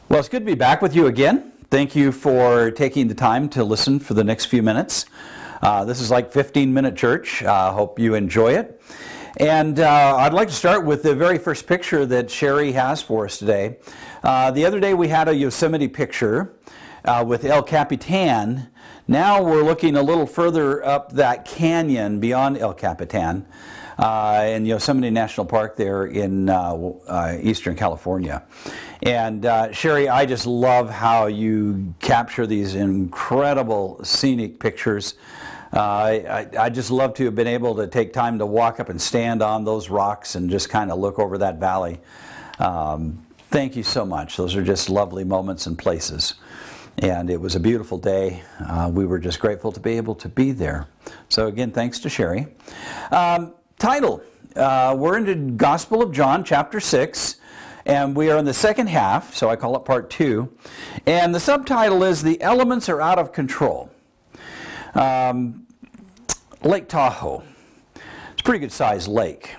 Well, it's good to be back with you again. Thank you for taking the time to listen for the next few minutes. This is like 15-minute church. Hope you enjoy it. And I'd like to start with the very first picture that Sherry has for us today. The other day we had a Yosemite picture with El Capitan. Now we're looking a little further up that canyon beyond El Capitan in Yosemite National Park there in Eastern California. And Sherry, I just love how you capture these incredible scenic pictures. I just love to have been able to take time to walk up and stand on those rocks and just kind of look over that valley. Thank you so much. Those are just lovely moments and places. And it was a beautiful day. We were just grateful to be able to be there. So again, thanks to Sherry. Title, we're in the Gospel of John, chapter 6. And we are in the second half, so I call it part 2. And the subtitle is The Elements Are Out of Control. Lake Tahoe. It's a pretty good sized lake.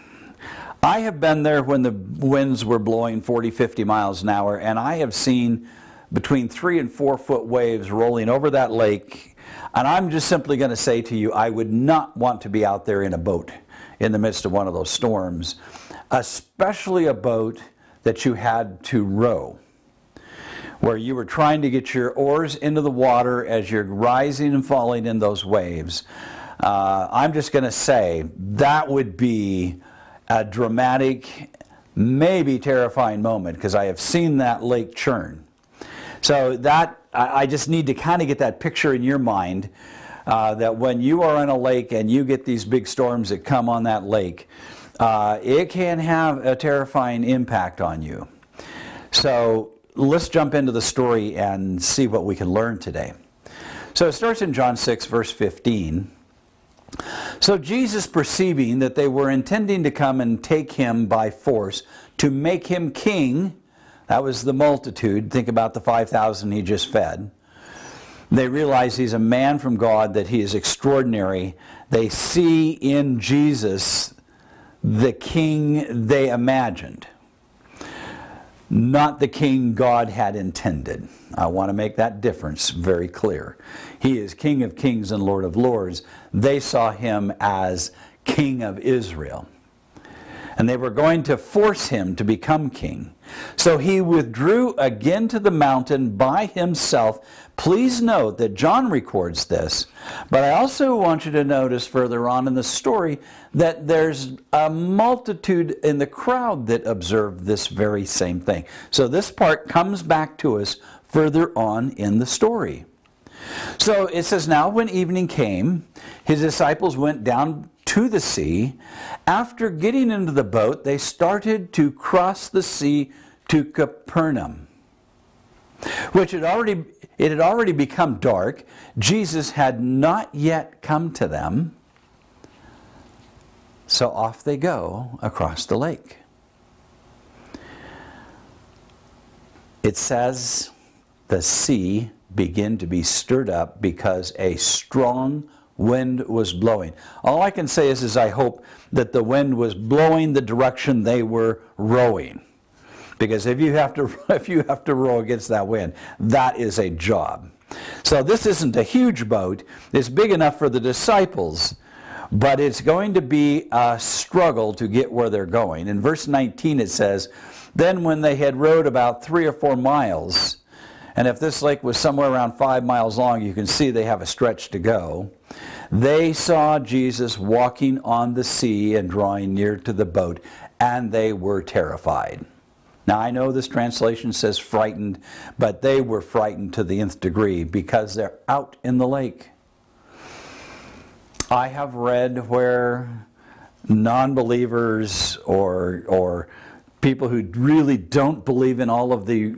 I have been there when the winds were blowing 40, 50 miles an hour, and I have seen between 3 and 4 foot waves rolling over that lake. And I'm just simply going to say to you, I would not want to be out there in a boat in the midst of one of those storms, especially a boat that you had to row, where you were trying to get your oars into the water as you're rising and falling in those waves. I'm just going to say that would be a dramatic, maybe terrifying moment, because I have seen that lake churn. So that I just need to kind of get that picture in your mind, that when you are on a lake and you get these big storms that come on that lake, it can have a terrifying impact on you. So let's jump into the story and see what we can learn today. So it starts in John 6, verse 15. So Jesus, perceiving that they were intending to come and take him by force to make him king, that was the multitude, think about the 5,000 he just fed. They realize he's a man from God, that he is extraordinary. They see in Jesus the king they imagined, not the king God had intended. I want to make that difference very clear. He is King of Kings and Lord of Lords. They saw him as King of Israel. And they were going to force him to become king. So he withdrew again to the mountain by himself. Please note that John records this, but I also want you to notice further on in the story that there's a multitude in the crowd that observed this very same thing. So this part comes back to us further on in the story. So it says, now when evening came, his disciples went down to the sea. After getting into the boat, they started to cross the sea to Capernaum, which it had already become dark. Jesus had not yet come to them. So off they go across the lake. It says the sea began to be stirred up because a strong wind was blowing. All I can say is I hope that the wind was blowing the direction they were rowing. Because if you have to row against that wind, that is a job. So this isn't a huge boat. It's big enough for the disciples, but it's going to be a struggle to get where they're going. In verse 19 it says, then when they had rowed about 3 or 4 miles, and if this lake was somewhere around 5 miles long, you can see they have a stretch to go, they saw Jesus walking on the sea and drawing near to the boat, and they were terrified. Now, I know this translation says frightened, but they were frightened to the nth degree because they're out in the lake. I have read where non-believers or people who really don't believe in all of the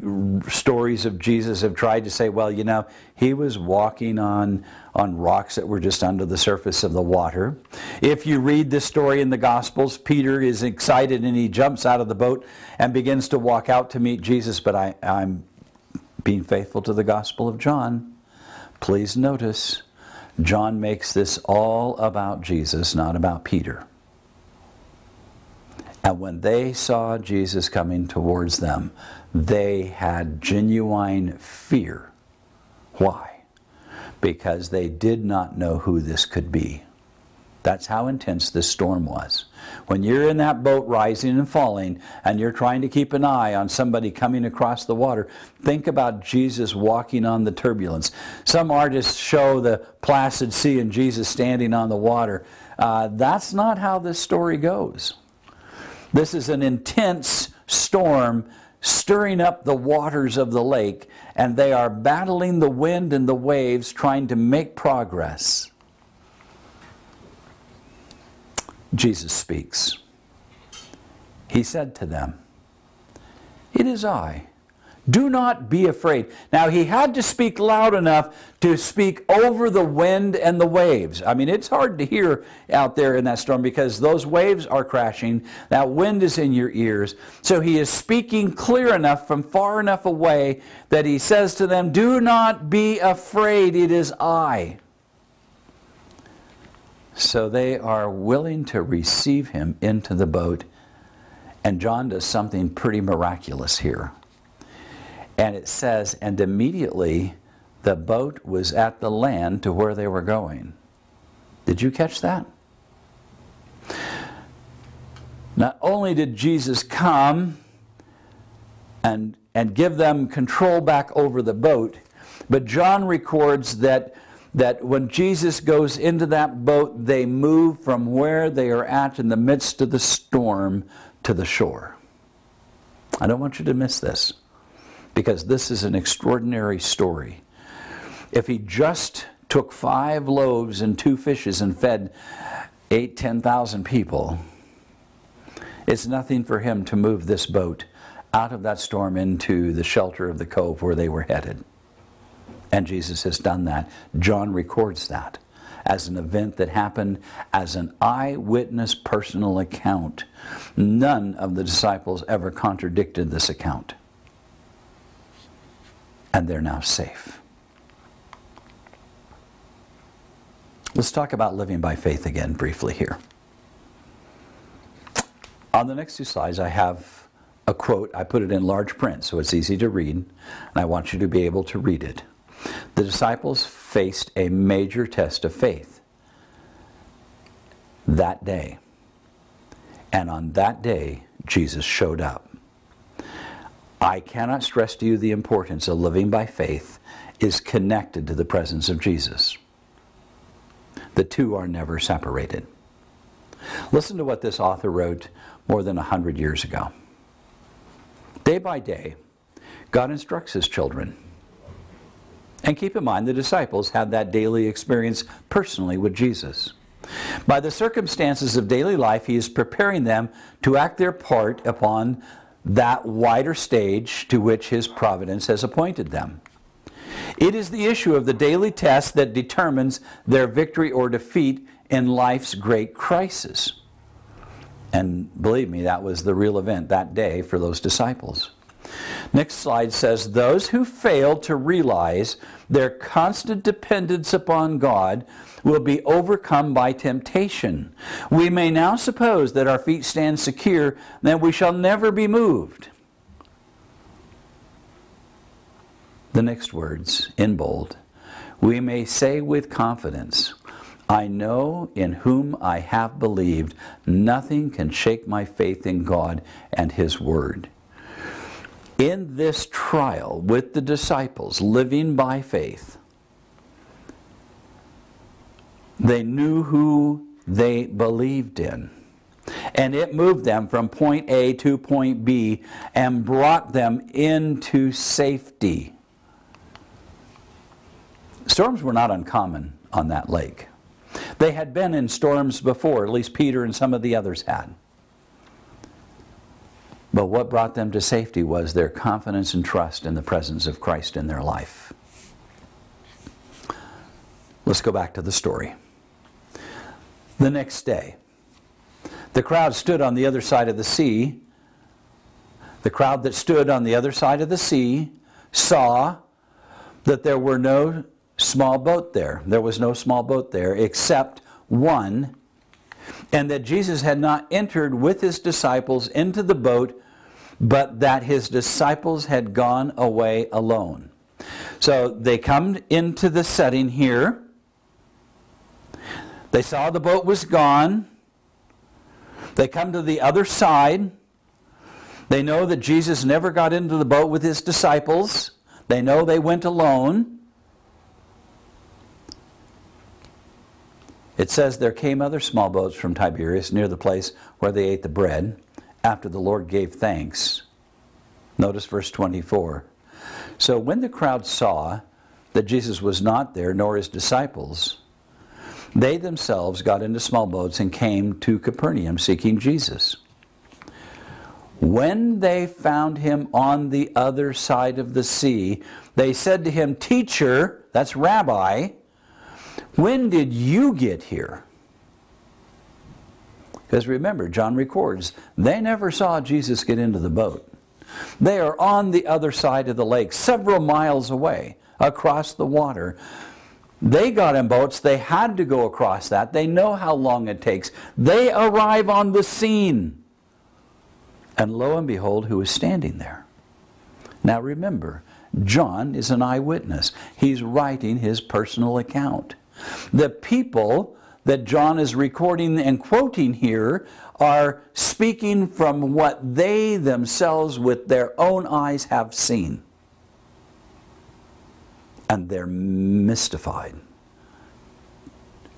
stories of Jesus have tried to say, well, you know, he was walking on rocks that were just under the surface of the water. If you read this story in the Gospels, Peter is excited and he jumps out of the boat and begins to walk out to meet Jesus. But I'm being faithful to the Gospel of John. Please notice, John makes this all about Jesus, not about Peter. And when they saw Jesus coming towards them, They had genuine fear. Why? Because they did not know who this could be. That's how intense this storm was. When you're in that boat rising and falling, and you're trying to keep an eye on somebody coming across the water, think about Jesus walking on the turbulence. Some artists show the placid sea and Jesus standing on the water. That's not how this story goes. This is an intense storm stirring up the waters of the lake, and they are battling the wind and the waves, trying to make progress. Jesus speaks. He said to them, "It is I. Do not be afraid." Now, he had to speak loud enough to speak over the wind and the waves. I mean, it's hard to hear out there in that storm because those waves are crashing. That wind is in your ears. So he is speaking clear enough from far enough away that he says to them, "Do not be afraid. It is I." So they are willing to receive him into the boat. And John does something pretty miraculous here. And it says, and immediately the boat was at the land to where they were going. Did you catch that? Not only did Jesus come and give them control back over the boat, but John records that when Jesus goes into that boat, they move from where they are at in the midst of the storm to the shore. I don't want you to miss this, because this is an extraordinary story. If he just took 5 loaves and 2 fishes and fed 10,000 people, it's nothing for him to move this boat out of that storm into the shelter of the cove where they were headed. And Jesus has done that. John records that as an event that happened as an eyewitness personal account. None of the disciples ever contradicted this account. And they're now safe. Let's talk about living by faith again briefly here. On the next 2 slides I have a quote. I put it in large print so it's easy to read, and I want you to be able to read it. The disciples faced a major test of faith that day. And on that day, Jesus showed up. I cannot stress to you the importance of living by faith is connected to the presence of Jesus. The two are never separated. Listen to what this author wrote more than 100 years ago. Day by day, God instructs his children. And keep in mind, the disciples had that daily experience personally with Jesus. By the circumstances of daily life, he is preparing them to act their part upon that wider stage to which his providence has appointed them. It is the issue of the daily test that determines their victory or defeat in life's great crisis. And believe me, that was the real event that day for those disciples. Next slide says, those who fail to realize their constant dependence upon God will be overcome by temptation. We may now suppose that our feet stand secure, that we shall never be moved. The next words, in bold, we may say with confidence, I know in whom I have believed, nothing can shake my faith in God and his word. In this trial with the disciples living by faith, they knew who they believed in. And it moved them from point A to point B and brought them into safety. Storms were not uncommon on that lake. They had been in storms before, at least Peter and some of the others had. But what brought them to safety was their confidence and trust in the presence of Christ in their life. Let's go back to the story. The next day, the crowd stood on the other side of the sea. The crowd that stood on the other side of the sea saw that there were no small boat there. There was no small boat there except one, and that Jesus had not entered with his disciples into the boat, but that his disciples had gone away alone. So they come into the setting here. They saw the boat was gone. They come to the other side. They know that Jesus never got into the boat with his disciples. They know they went alone. It says there came other small boats from Tiberias near the place where they ate the bread after the Lord gave thanks. Notice verse 24. So when the crowd saw that Jesus was not there, nor his disciples, they themselves got into small boats and came to Capernaum seeking Jesus. When they found him on the other side of the sea, they said to him, Teacher, that's Rabbi, when did you get here? Because remember, John records, they never saw Jesus get into the boat. They are on the other side of the lake, several miles away, across the water. They got in boats. They had to go across that. They know how long it takes. They arrive on the scene. And lo and behold, who is standing there? Now remember, John is an eyewitness. He's writing his personal account. The people that John is recording and quoting here are speaking from what they themselves with their own eyes have seen. And they're mystified.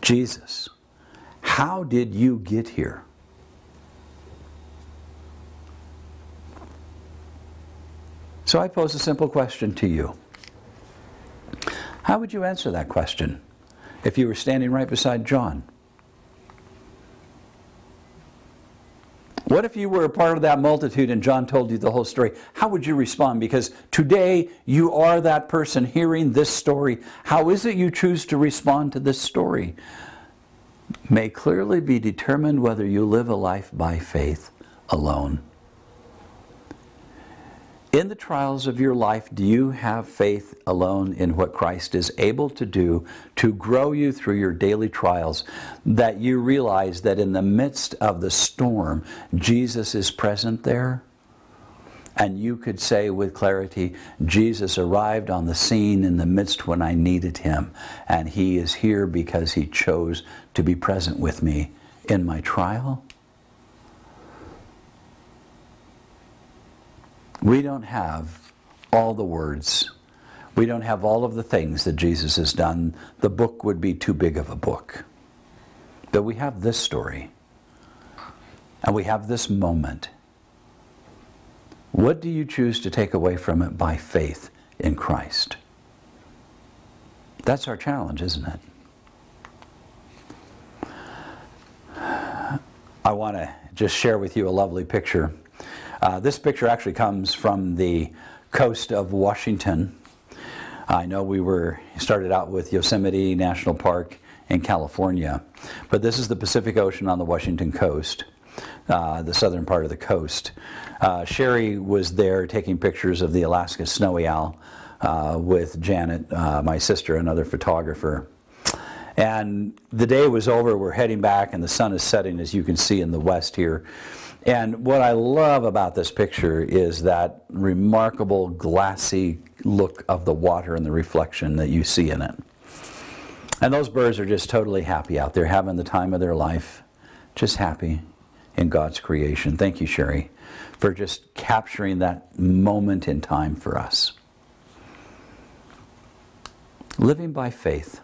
Jesus, how did you get here? So I pose a simple question to you. How would you answer that question if you were standing right beside John? What if you were a part of that multitude and John told you the whole story? How would you respond? Because today you are that person hearing this story. How is it you choose to respond to this story? May clearly be determined whether you live a life by faith alone. In the trials of your life, do you have faith alone in what Christ is able to do to grow you through your daily trials, that you realize that in the midst of the storm, Jesus is present there? And you could say with clarity, Jesus arrived on the scene in the midst when I needed him, and he is here because he chose to be present with me in my trial? We don't have all the words. We don't have all of the things that Jesus has done. The book would be too big of a book. But we have this story. And we have this moment. What do you choose to take away from it by faith in Christ? That's our challenge, isn't it? I want to just share with you a lovely picture. This picture actually comes from the coast of Washington. I know we started out with Yosemite National Park in California, but this is the Pacific Ocean on the Washington coast, the southern part of the coast. Sherry was there taking pictures of the Alaska snowy owl with Janet, my sister, another photographer. And the day was over, we're heading back, and the sun is setting, as you can see in the west here. And what I love about this picture is that remarkable glassy look of the water and the reflection that you see in it. And those birds are just totally happy out there, having the time of their life, just happy in God's creation. Thank you, Sherry, for just capturing that moment in time for us. Living by faith.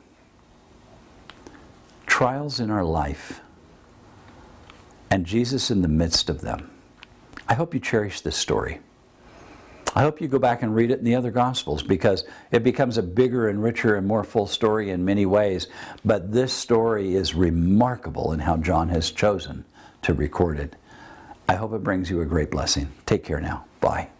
Trials in our life. And Jesus in the midst of them. I hope you cherish this story. I hope you go back and read it in the other Gospels, because it becomes a bigger and richer and more full story in many ways. But this story is remarkable in how John has chosen to record it. I hope it brings you a great blessing. Take care now. Bye.